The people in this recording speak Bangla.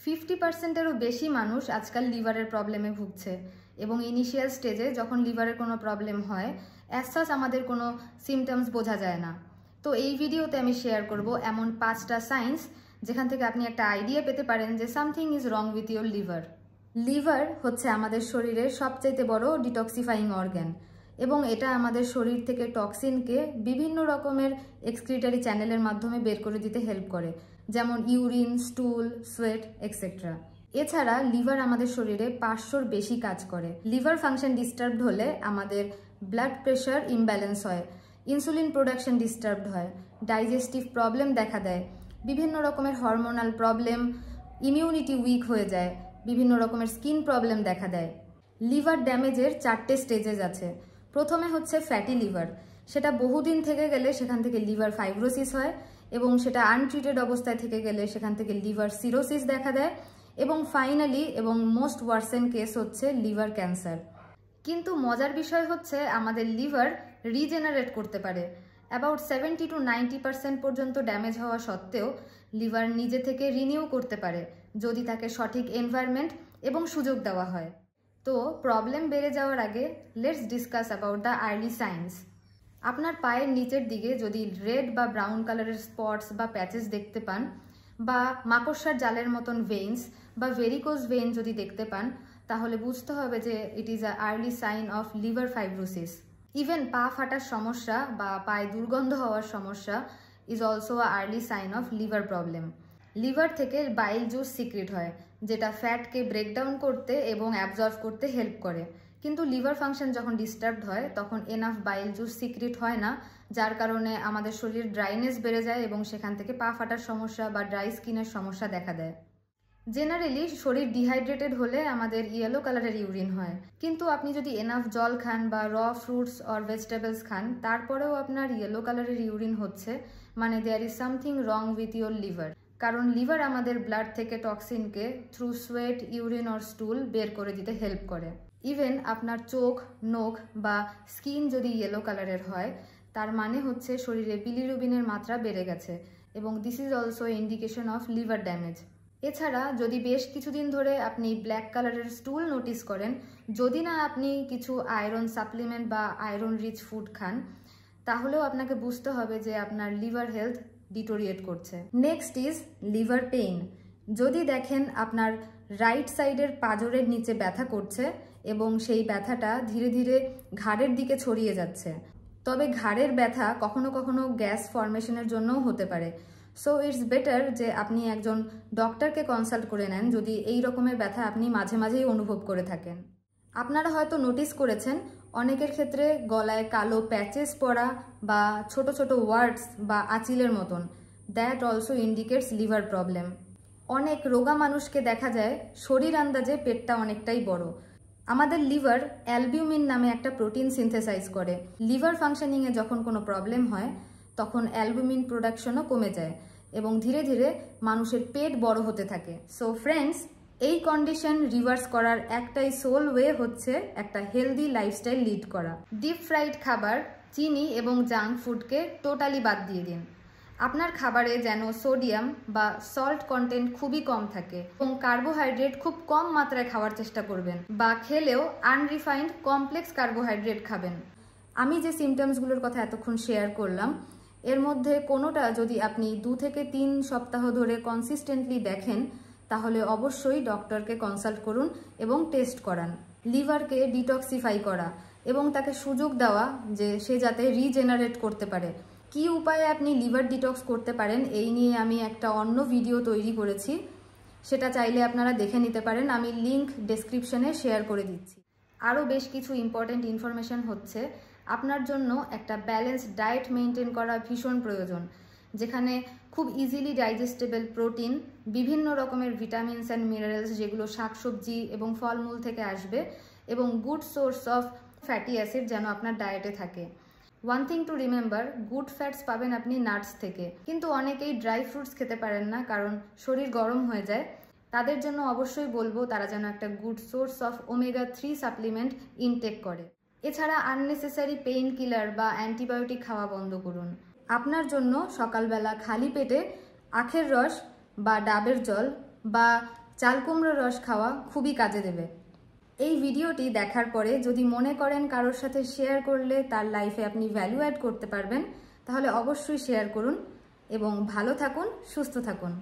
50%-এরও বেশি মানুষ আজকাল লিভারের প্রবলেমে ভুগছে এবং ইনিশিয়াল স্টেজে যখন লিভারের কোনো প্রবলেম হয় অ্যাজ সাচ আমাদের কোনো সিমটমস বোঝা যায় না। তো এই ভিডিওতে আমি শেয়ার করব এমন 5টা সাইন্স যেখান থেকে আপনি একটা আইডিয়া পেতে পারেন যে something is wrong with your liver. Liver হচ্ছে আমাদের শরীরের সবচাইতে বড় ডিটক্সিফাইং অর্গ্যান এবং এটা আমাদের শরীর থেকে টক্সিনকে বিভিন্ন রকমের এক্সক্রিটারি চ্যানেলের মাধ্যমে বের করে দিতে হেল্প করে, যেমন ইউরিন, স্টুল, সোয়েট এক্সেট্রা। এছাড়া লিভার আমাদের শরীরে 500-র বেশি কাজ করে। লিভার ফাংশন ডিস্টার্বড হলে আমাদের ব্লাড প্রেশার ইমব্যালেন্স হয়, ইনসুলিন প্রোডাকশন ডিস্টার্বড হয়, ডাইজেস্টিভ প্রবলেম দেখা দেয়, বিভিন্ন রকমের হরমোনাল প্রবলেম, ইমিউনিটি উইক হয়ে যায়, বিভিন্ন রকমের স্কিন প্রবলেম দেখা দেয়। লিভার ড্যামেজের 4টে স্টেজেস আছে। প্রথমে হচ্ছে ফ্যাটি লিভার, সেটা বহুদিন থেকে গেলে সেখান থেকে লিভার ফাইব্রোসিস হয় এবং সেটা আনট্রিটেড অবস্থায় থেকে গেলে সেখান থেকে লিভার সিরোসিস দেখা দেয় এবং ফাইনালি এবং মোস্ট ওয়ার্সেন কেস হচ্ছে লিভার ক্যান্সার। কিন্তু মজার বিষয় হচ্ছে আমাদের লিভার রিজেনারেট করতে পারে। অ্যাবাউট 70-90% পর্যন্ত ড্যামেজ হওয়া সত্ত্বেও লিভার নিজে থেকে রিনিউ করতে পারে যদি তাকে সঠিক এনভায়রনমেন্ট এবং সুযোগ দেওয়া হয়। তো প্রবলেম বেড়ে যাওয়ার আগে let's discuss about the early science. আপনার পায়ের নিচের দিকে যদি রেড বা ব্রাউন কালারের স্পটস বা প্যাচেস দেখতে পান বা মাকড়সার জালের মতন ভেইনস বা ভেরিকোজ ভেইন যদি দেখতে পান, তাহলে বুঝতে হবে যে it is a early sign of liver fibrosis. Even পা ফাটার সমস্যা বা পায়ে দুর্গন্ধ হওয়ার সমস্যা is also a early sign of liver problem. Liver থেকে বাইল জুস সিক্রেট হয় যেটা ফ্যাটকে ব্রেকডাউন করতে এবং অ্যাবজর্ব করতে হেল্প করে, কিন্তু লিভার ফাংশন যখন ডিস্টার্বড হয় তখন এনাফ বাইল জুস সিক্রেট হয় না, যার কারণে আমাদের শরীর ড্রাইনেস বেড়ে যায় এবং সেখান থেকে পা ফাটার সমস্যা বা ড্রাই স্কিনের সমস্যা দেখা দেয়। জেনারেলি শরীর ডিহাইড্রেটেড হলে আমাদের ইয়েলো কালারের ইউরিন হয়, কিন্তু আপনি যদি এনাফ জল খান বা র ফ্রুটস অর ভেজিটেবলস খান তারপরেও আপনার ইয়েলো কালারের ইউরিন হচ্ছে, মানে there is something wrong with your liver. কারণ লিভার আমাদের ব্লাড থেকে টক্সিনকে through sweat, urine or stool বের করে দিতে হেল্প করে। ইভেন আপনার চোখ, নখ বা স্কিন যদি ইয়েলো কালারের হয় তার মানে হচ্ছে শরীরে বিলিরুবিনের মাত্রা বেড়ে গেছে এবং this is also indication of liver damage. এছাড়া যদি বেশ কিছুদিন ধরে আপনি ব্ল্যাক কালারের স্টুল নোটিস করেন, যদি না আপনি কিছু আয়রন সাপ্লিমেন্ট বা আয়রন রিচ ফুড খান, তাহলেও আপনাকে বুঝতে হবে যে আপনার লিভার হেলথ ডিটোরিয়েট করছে। Next is liver pain. যদি দেখেন আপনার রাইট সাইডের পাঁজরের নিচে ব্যথা করছে এবং সেই ব্যথাটা ধীরে ধীরে ঘাড়ের দিকে ছড়িয়ে যাচ্ছে, তবে ঘাড়ের ব্যথা কখনো কখনো গ্যাস ফর্মেশনের জন্যও হতে পারে। সো ইটস বেটার যে আপনি একজন ডক্টরকে কনসাল্ট করে নেন যদি এই রকমের ব্যথা আপনি মাঝে মাঝেই অনুভব করে থাকেন। আপনারা হয়তো নোটিস করেছেন অনেকের ক্ষেত্রে গলায় কালো প্যাচেস পড়া বা ছোট ছোট ওয়ার্ডস বা আঁচিলের মতন, that also indicates liver problem. অনেক রোগা মানুষকে দেখা যায় শরীর আন্দাজে পেটটা অনেকটাই বড়। আমাদের লিভার অ্যালবিউমিন নামে একটা প্রোটিন সিনথেসাইজ করে। লিভার ফাংশনিংয়ে যখন কোনো প্রবলেম হয় তখন অ্যালবুমিন প্রোডাকশনও কমে যায় এবং ধীরে ধীরে মানুষের পেট বড় হতে থাকে। সো ফ্রেন্ডস, এই কন্ডিশন রিভার্স করার একটাই সোল ওয়ে হচ্ছে একটা হেলদি লাইফস্টাইল লিড করা। ডিপ ফ্রাইড খাবার, চিনি এবং জাঙ্ক ফুডকে টোটালি বাদ দিয়ে দিন। আপনার খাবারে যেন সোডিয়াম বা সল্ট কন্টেন্ট খুবই কম থাকে এবং কার্বোহাইড্রেট খুব কম মাত্রায় খাওয়ার চেষ্টা করবেন, বা খেলেও আনরিফাইন্ড কমপ্লেক্স কার্বোহাইড্রেট খাবেন। আমি যে সিমটমসগুলোর কথা এতক্ষণ শেয়ার করলাম এর মধ্যে কোনোটা যদি আপনি 2 থেকে 3 সপ্তাহ ধরে কনসিস্টেন্টলি দেখেন তাহলে অবশ্যই ডক্টরকে কনসাল্ট করুন এবং টেস্ট করান। লিভারকে ডিটক্সিফাই করা এবং তাকে সুযোগ দেওয়া যে সে যাতে রিজেনারেট করতে পারে। কি উপায়ে আপনি লিভার ডিটক্স করতে পারেন এই নিয়ে আমি একটা অন্য ভিডিও তৈরি করেছি, সেটা চাইলে আপনারা দেখে নিতে পারেন, আমি লিংক ডেসক্রিপশনে শেয়ার করে দিচ্ছি। আরও বেশ কিছু ইম্পর্টেন্ট ইনফরমেশন হচ্ছে আপনার জন্য একটা ব্যালেন্সড ডায়েট মেনটেন করা ভীষণ প্রয়োজন, যেখানে খুব ইজিলি ডাইজেস্টেবল প্রোটিন, বিভিন্ন রকমের ভিটামিনস অ্যান্ড মিনারেলস যেগুলো শাকসবজি এবং ফলমূল থেকে আসবে, এবং good source of fatty acid যেন আপনার ডায়েটে থাকে। One thing to remember, good fats পাবেন আপনি নাটস থেকে, কিন্তু অনেকেই ড্রাই ফ্রুটস খেতে পারেন না কারণ শরীর গরম হয়ে যায়। তাদের জন্য অবশ্যই বলবো তারা যেন একটা good source of omega 3 supplement intake করে। এছাড়া আননেসেসারি পেইন কিলার বা অ্যান্টিবায়োটিক খাওয়া বন্ধ করুন। আপনার জন্য সকালবেলা খালি পেটে আখের রস বা ডাবের জল বা চাল কুমড়োর রস খাওয়া খুবই কাজে দেবে। এই ভিডিওটি দেখার পরে যদি মনে করেন কারোর সাথে শেয়ার করলে তার লাইফে আপনি ভ্যালু অ্যাড করতে পারবেন, তাহলে অবশ্যই শেয়ার করুন এবং ভালো থাকুন, সুস্থ থাকুন।